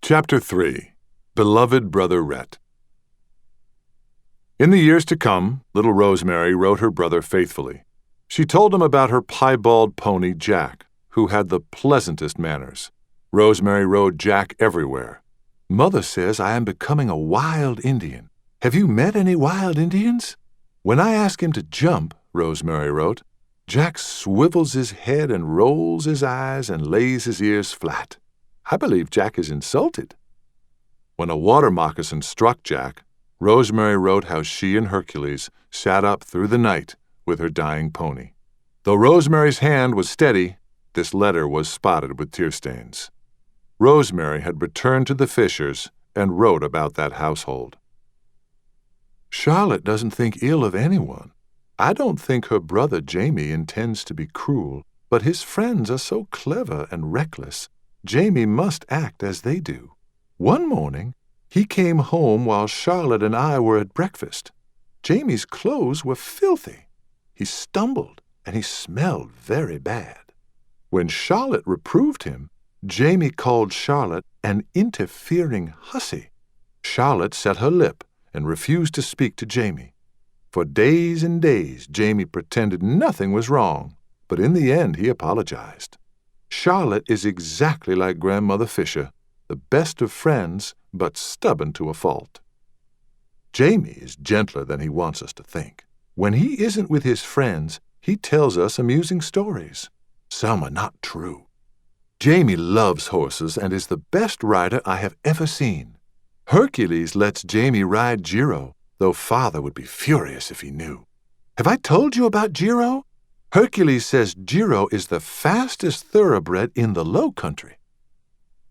Chapter 3. Beloved Brother Rhett. In the years to come, little Rosemary wrote her brother faithfully. She told him about her piebald pony, Jack, who had the pleasantest manners. Rosemary rode Jack everywhere. "Mother says I am becoming a wild Indian. Have you met any wild Indians? When I ask him to jump," Rosemary wrote, "Jack swivels his head and rolls his eyes and lays his ears flat. I believe Jack is insulted." When a water moccasin struck Jack, Rosemary wrote how she and Hercules sat up through the night with her dying pony. Though Rosemary's hand was steady, this letter was spotted with tear stains. Rosemary had returned to the Fishers and wrote about that household. "Charlotte doesn't think ill of anyone. I don't think her brother Jamie intends to be cruel, but his friends are so clever and reckless, Jamie must act as they do. One morning, he came home while Charlotte and I were at breakfast. Jamie's clothes were filthy. He stumbled, and he smelled very bad. When Charlotte reproved him, Jamie called Charlotte an interfering hussy. Charlotte set her lip and refused to speak to Jamie. For days and days, Jamie pretended nothing was wrong, but in the end he apologized. Charlotte is exactly like Grandmother Fisher, the best of friends, but stubborn to a fault. Jamie is gentler than he wants us to think. When he isn't with his friends, he tells us amusing stories. Some are not true. Jamie loves horses and is the best rider I have ever seen. Hercules lets Jamie ride Giro, though Father would be furious if he knew. Have I told you about Giro? Hercules says Giro is the fastest thoroughbred in the Low Country.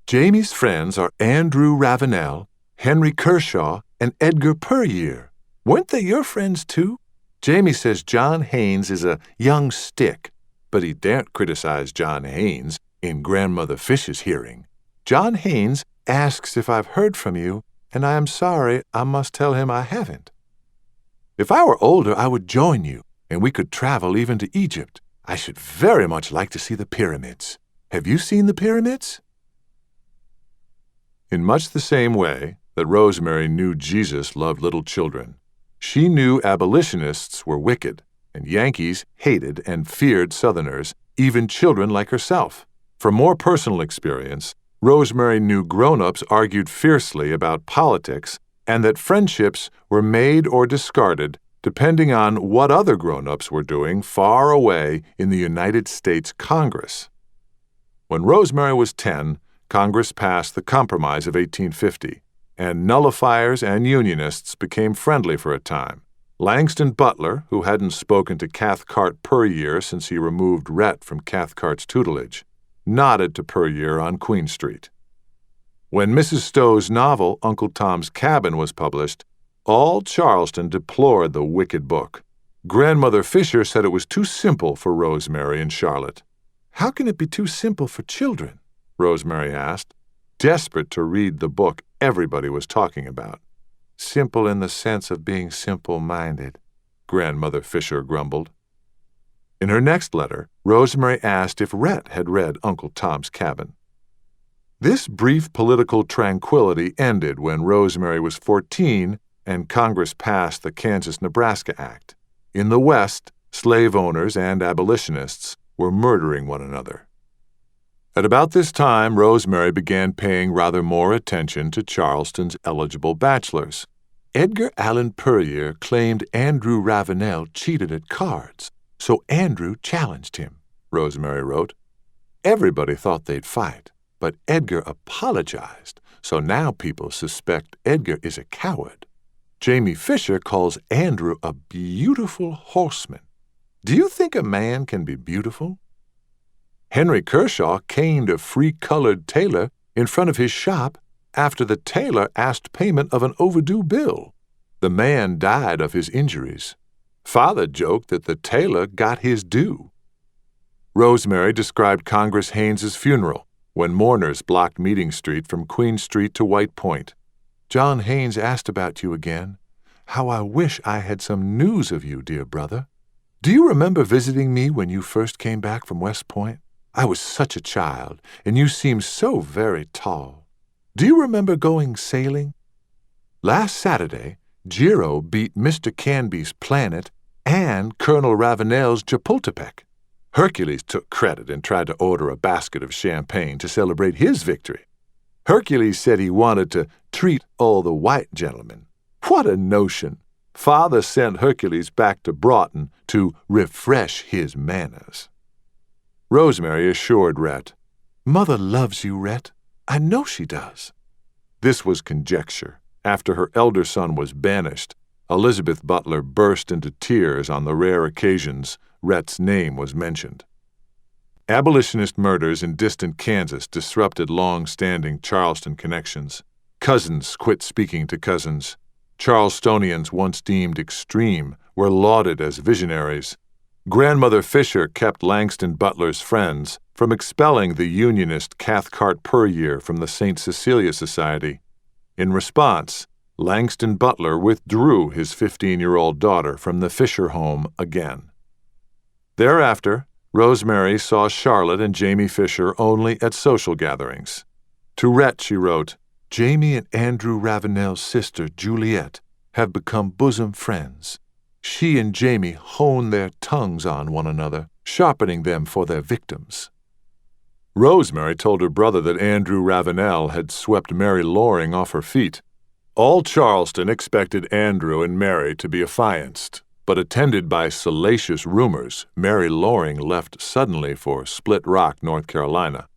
Jamie's friends are Andrew Ravenel, Henry Kershaw, and Edgar Puryear. Weren't they your friends too? Jamie says John Haynes is a young stick, but he daren't criticize John Haynes in Grandmother Fisher's hearing. John Haynes asks if I've heard from you, and I am sorry I must tell him I haven't. If I were older, I would join you, and we could travel even to Egypt. I should very much like to see the pyramids. Have you seen the pyramids? In much the same way that Rosemary knew Jesus loved little children, she knew abolitionists were wicked, and Yankees hated and feared Southerners, even children like herself. From more personal experience, Rosemary knew grown-ups argued fiercely about politics and that friendships were made or discarded depending on what other grown-ups were doing far away in the United States Congress. When Rosemary was 10, Congress passed the Compromise of 1850, and nullifiers and Unionists became friendly for a time. Langston Butler, who hadn't spoken to Cathcart Puryear since he removed Rhett from Cathcart's tutelage, nodded to Puryear on Queen Street. When Mrs. Stowe's novel, Uncle Tom's Cabin, was published, all Charleston deplored the wicked book. Grandmother Fisher said it was too simple for Rosemary and Charlotte. "How can it be too simple for children?" Rosemary asked, desperate to read the book everybody was talking about. "Simple in the sense of being simple-minded," Grandmother Fisher grumbled. In her next letter, Rosemary asked if Rhett had read Uncle Tom's Cabin. This brief political tranquility ended when Rosemary was 14 and Congress passed the Kansas-Nebraska Act. In the West, slave owners and abolitionists were murdering one another. At about this time, Rosemary began paying rather more attention to Charleston's eligible bachelors. Edgar Allan Puryear claimed Andrew Ravenel cheated at cards, so Andrew challenged him, Rosemary wrote. Everybody thought they'd fight, but Edgar apologized, so now people suspect Edgar is a coward. Jamie Fisher calls Andrew a beautiful horseman. Do you think a man can be beautiful? Henry Kershaw caned a free-colored tailor in front of his shop after the tailor asked payment of an overdue bill. The man died of his injuries. Father joked that the tailor got his due. Rosemary described Congress Haynes's funeral when mourners blocked Meeting Street from Queen Street to White Point. "John Haynes asked about you again. How I wish I had some news of you, dear brother. Do you remember visiting me when you first came back from West Point? I was such a child, and you seemed so very tall. Do you remember going sailing? Last Saturday, Jiro beat Mr. Canby's Planet and Colonel Ravenel's Chapultepec. Hercules took credit and tried to order a basket of champagne to celebrate his victory. Hercules said he wanted to treat all the white gentlemen. What a notion! Father sent Hercules back to Broughton to refresh his manners. Rosemary assured Rhett, "Mother loves you, Rhett. I know she does." This was conjecture. After her elder son was banished, Elizabeth Butler burst into tears on the rare occasions Rhett's name was mentioned. Abolitionist murders in distant Kansas disrupted long-standing Charleston connections. Cousins quit speaking to cousins. Charlestonians once deemed extreme were lauded as visionaries. Grandmother Fisher kept Langston Butler's friends from expelling the Unionist Cathcart Puryear from the St. Cecilia Society. In response, Langston Butler withdrew his 15-year-old daughter from the Fisher home again. Thereafter, Rosemary saw Charlotte and Jamie Fisher only at social gatherings. To Rhett she wrote, "Jamie and Andrew Ravenel's sister, Juliet, have become bosom friends. She and Jamie hone their tongues on one another, sharpening them for their victims." Rosemary told her brother that Andrew Ravenel had swept Mary Loring off her feet. All Charleston expected Andrew and Mary to be affianced, but attended by salacious rumors, Mary Loring left suddenly for Split Rock, North Carolina.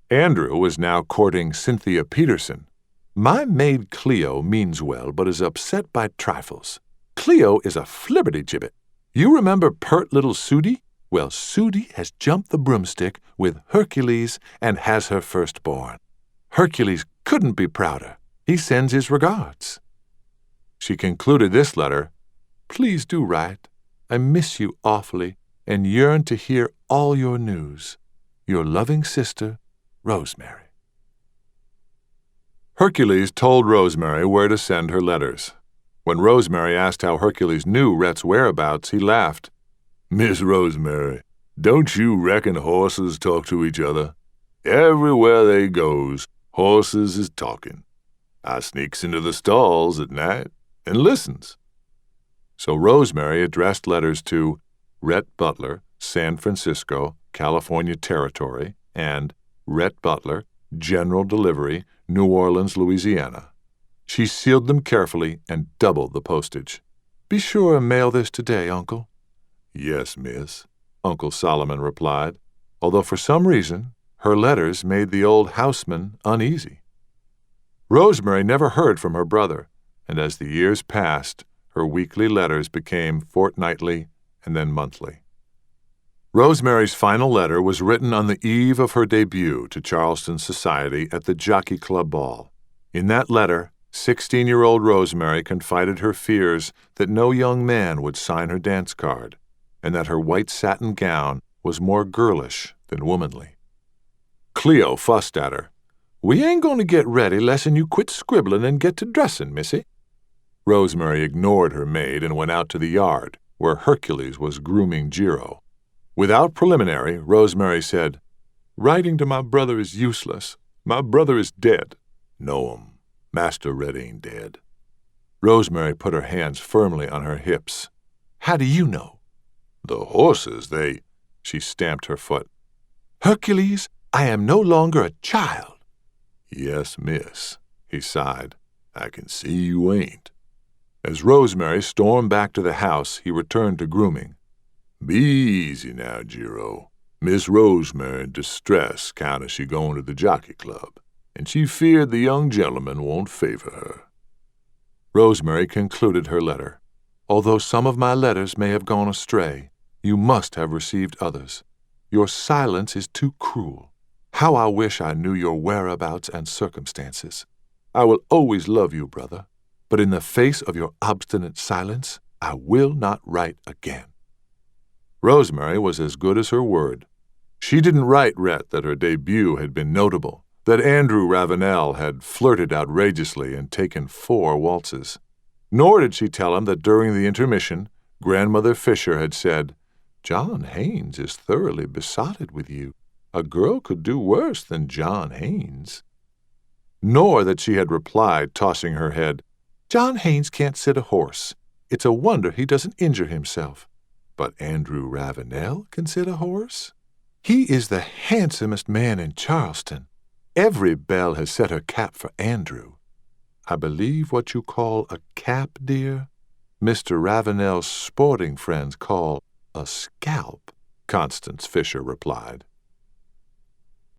Andrew was now courting Cynthia Peterson. "My maid Cleo means well, but is upset by trifles. Cleo is a flibberty-gibbet. You remember pert little Sudie? Well, Sudie has jumped the broomstick with Hercules and has her firstborn. Hercules couldn't be prouder. He sends his regards." She concluded this letter, "Please do write. I miss you awfully and yearn to hear all your news. Your loving sister, Rosemary." Hercules told Rosemary where to send her letters. When Rosemary asked how Hercules knew Rhett's whereabouts, he laughed. "Miss Rosemary, don't you reckon horses talk to each other? Everywhere they goes, horses is talking. I sneaks into the stalls at night and listens." So Rosemary addressed letters to Rhett Butler, San Francisco, California Territory, and Rhett Butler, General Delivery, New Orleans, Louisiana. She sealed them carefully and doubled the postage. "Be sure and mail this today, Uncle." "Yes, miss," Uncle Solomon replied, although for some reason her letters made the old houseman uneasy. Rosemary never heard from her brother, and as the years passed, her weekly letters became fortnightly and then monthly. Rosemary's final letter was written on the eve of her debut to Charleston society at the Jockey Club Ball. In that letter, 16-year-old Rosemary confided her fears that no young man would sign her dance card, and that her white satin gown was more girlish than womanly. Cleo fussed at her. "We ain't going to get ready lessen you quit scribbling and get to dressing, missy." Rosemary ignored her maid and went out to the yard, where Hercules was grooming Jiro. Without preliminary, Rosemary said, "Writing to my brother is useless. My brother is dead." "Know Master Rhett ain't dead." Rosemary put her hands firmly on her hips. "How do you know?" "The horses, they—" She stamped her foot. "Hercules, I am no longer a child." "Yes, miss," he sighed. "I can see you ain't." As Rosemary stormed back to the house, he returned to grooming. "Be easy now, Jiro. Miss Rosemary in distress, count as she going to the Jockey Club, and she feared the young gentleman won't favor her." Rosemary concluded her letter. "Although some of my letters may have gone astray, you must have received others. Your silence is too cruel. How I wish I knew your whereabouts and circumstances. I will always love you, brother, but in the face of your obstinate silence, I will not write again." Rosemary was as good as her word. She didn't write Rhett that her debut had been notable, that Andrew Ravenel had flirted outrageously and taken 4 waltzes. Nor did she tell him that during the intermission, Grandmother Fisher had said, "John Haynes is thoroughly besotted with you. A girl could do worse than John Haynes." nor that she had replied, tossing her head, "John Haynes can't sit a horse. It's a wonder he doesn't injure himself. But Andrew Ravenel can sit a horse? He is the handsomest man in Charleston. Every belle has set her cap for Andrew. I believe what you call a cap, dear, Mr. Ravenel's sporting friends call a scalp," Constance Fisher replied.